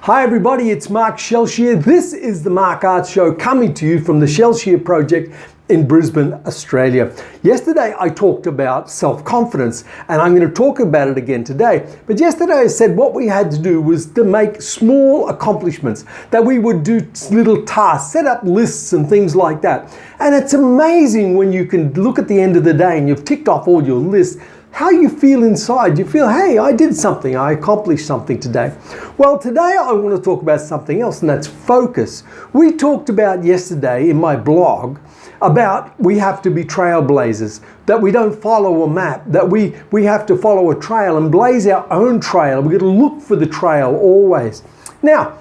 Hi everybody, it's Mark Shellshear. This is the Mark Arts Show coming to you from the Shellshear project in Brisbane, Australia. Yesterday I talked about self-confidence and I'm going to talk about it again today. But yesterday I said what we had to do was to make small accomplishments, that we would do little tasks, set up lists and things like that. And it's amazing when you can look at the end of the day and you've ticked off all your lists, how you feel inside. You feel, hey, I did something, I accomplished something today. Well, today I want to talk about something else, and that's focus. We talked about yesterday in my blog about we have to be trailblazers, that we don't follow a map, that we have to follow a trail and blaze our own trail. We've got to look for the trail always. Now,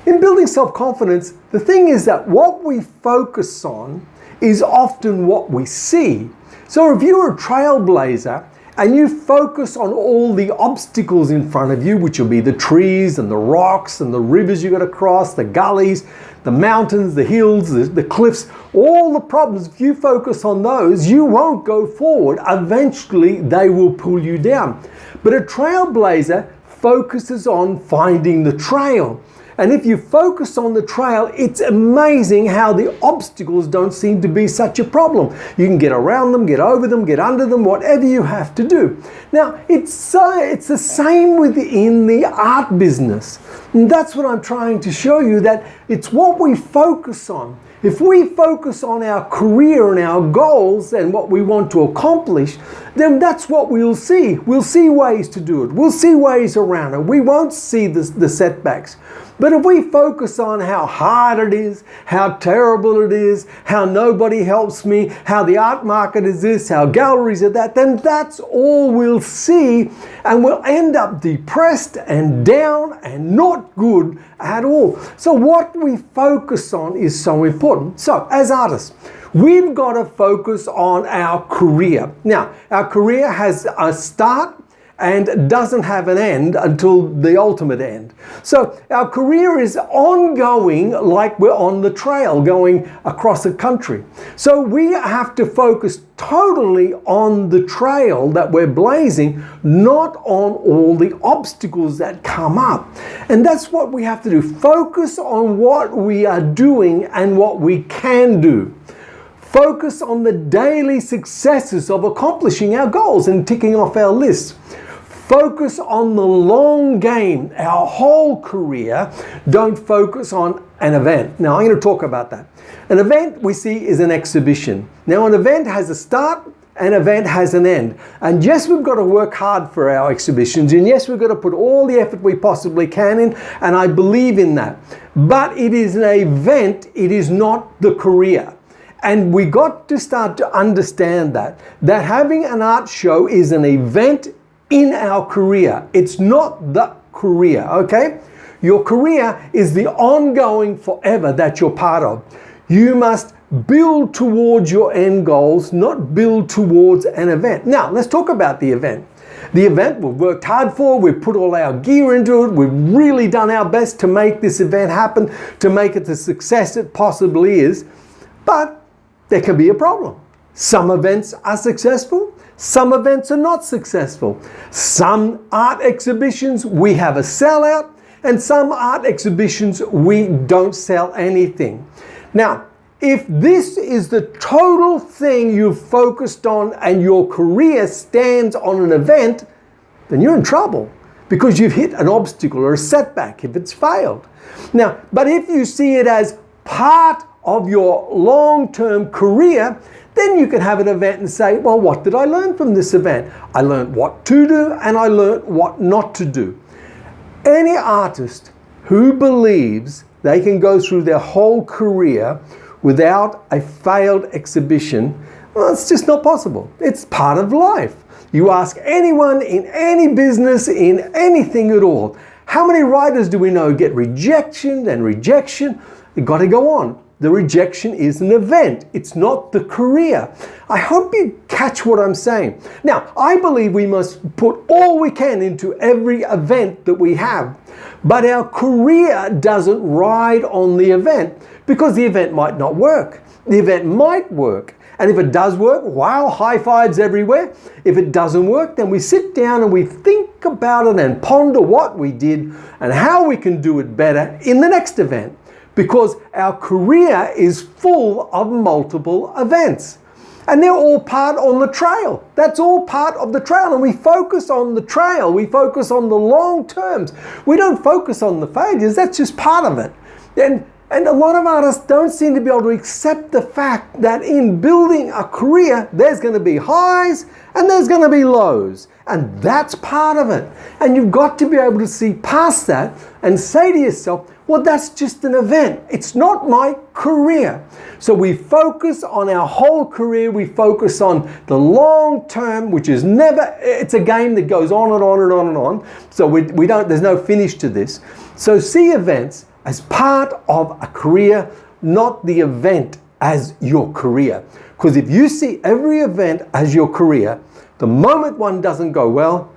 in building self-confidence, the thing is that what we focus on is often what we see. So if you're a trailblazer and you focus on all the obstacles in front of you, which will be the trees and the rocks and the rivers you've got to cross, the gullies, the mountains, the hills, the cliffs, all the problems, if you focus on those, you won't go forward. Eventually, they will pull you down. But a trailblazer focuses on finding the trail. And if you focus on the trail, it's amazing how the obstacles don't seem to be such a problem. You can get around them, get over them, get under them, whatever you have to do. Now, it's the same within the art business. And that's what I'm trying to show you, that it's what we focus on. If we focus on our career and our goals and what we want to accomplish, then that's what we'll see. We'll see ways to do it. We'll see ways around it. We won't see the setbacks. But if we focus on how hard it is, how terrible it is, how nobody helps me, how the art market is this, how galleries are that, then that's all we'll see, and we'll end up depressed and down and not good at all. So what we focus on is so important. So as artists, we've got to focus on our career. Now, our career has a start and doesn't have an end until the ultimate end. So our career is ongoing, like we're on the trail going across a country. So we have to focus totally on the trail that we're blazing, not on all the obstacles that come up. And that's what we have to do. Focus on what we are doing and what we can do. Focus on the daily successes of accomplishing our goals and ticking off our list. Focus on the long game, our whole career. Don't focus on an event. Now, I'm going to talk about that. An event we see is an exhibition. Now, an event has a start, an event has an end. And yes, we've got to work hard for our exhibitions, and yes, we've got to put all the effort we possibly can in, and I believe in that. But it is an event, it is not the career. And we got to start to understand that having an art show is an event in our career. It's not the career, okay? Your career is the ongoing forever that you're part of. You must build towards your end goals, not build towards an event. Now, let's talk about the event. The event we've worked hard for, we've put all our gear into it, we've really done our best to make this event happen, to make it the success it possibly is, but there can be a problem. Some events are successful, some events are not successful. Some art exhibitions we have a sellout, and some art exhibitions we don't sell anything. Now, if this is the total thing you've focused on and your career stands on an event, then you're in trouble because you've hit an obstacle or a setback if it's failed. Now, but if you see it as part of your long-term career, then you can have an event and say, well, what did I learn from this event? I learned what to do and I learned what not to do. Any artist who believes they can go through their whole career without a failed exhibition, well, it's just not possible. It's part of life. You ask anyone in any business, in anything at all, how many writers do we know get rejection and rejection? You've got to go on. The rejection is an event. It's not the career. I hope you catch what I'm saying. Now, I believe we must put all we can into every event that we have. But our career doesn't ride on the event because the event might not work. The event might work. And if it does work, wow, high fives everywhere. If it doesn't work, then we sit down and we think about it and ponder what we did and how we can do it better in the next event. Because our career is full of multiple events. And they're all part on the trail. That's all part of the trail. And we focus on the trail. We focus on the long terms. We don't focus on the failures. That's just part of it. And a lot of artists don't seem to be able to accept the fact that in building a career, there's going to be highs and there's going to be lows. And that's part of it. And you've got to be able to see past that and say to yourself, well, that's just an event. It's not my career. So we focus on our whole career. We focus on the long term, which is never, it's a game that goes on and on and on and on. So there's no finish to this. So see events as part of a career, not the event as your career. Because if you see every event as your career, the moment one doesn't go well,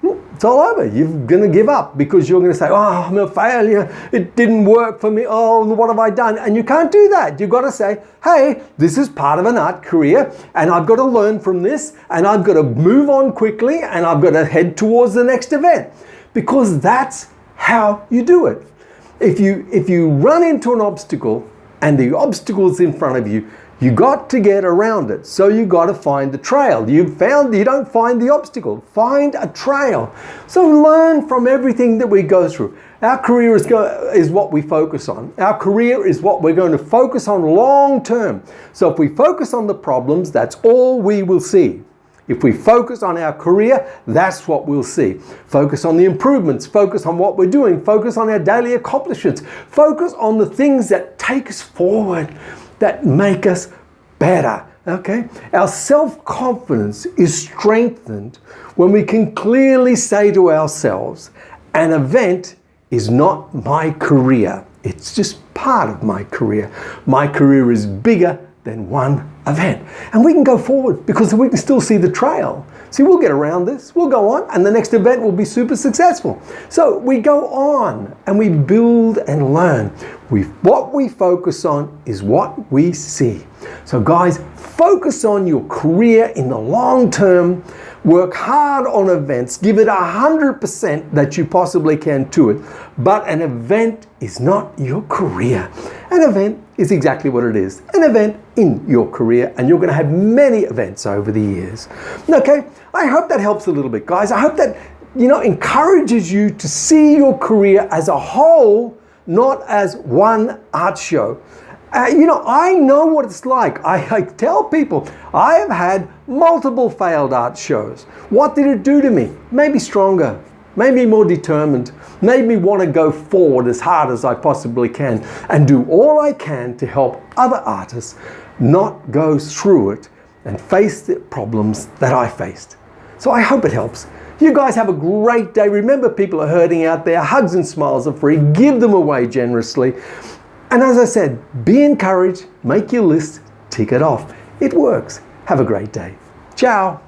it's all over. You're going to give up because you're going to say, oh, I'm a failure. It didn't work for me. Oh, what have I done? And you can't do that. You've got to say, hey, this is part of an art career and I've got to learn from this and I've got to move on quickly and I've got to head towards the next event, because that's how you do it. If you run into an obstacle and the obstacle is in front of you, you got to get around it. So you got to find the trail. You don't find the obstacle. Find a trail. So learn from everything that we go through. Our career is what we focus on. Our career is what we're going to focus on long term. So if we focus on the problems, that's all we will see. If we focus on our career, that's what we'll see. Focus on the improvements, focus on what we're doing, focus on our daily accomplishments, focus on the things that take us forward, that make us better, okay? Our self-confidence is strengthened when we can clearly say to ourselves, an event is not my career. It's just part of my career. My career is bigger than one event. And we can go forward because we can still see the trail. See, we'll get around this, we'll go on, and the next event will be super successful. So we go on and we build and learn. What we focus on is what we see. So guys, focus on your career in the long term. Work hard on events. Give it 100% that you possibly can to it. But an event is not your career. An event is exactly what it is. An event in your career, and you're going to have many events over the years. Okay, I hope that helps a little bit, guys. I hope that, encourages you to see your career as a whole, not as one art show. I know what it's like. I tell people, I have had multiple failed art shows. What did it do to me? Made me stronger, made me more determined, made me want to go forward as hard as I possibly can and do all I can to help other artists not go through it and face the problems that I faced. So I hope it helps. You guys have a great day. Remember, people are hurting out there. Hugs and smiles are free. Give them away generously. And as I said, be encouraged, make your list, tick it off. It works. Have a great day. Ciao.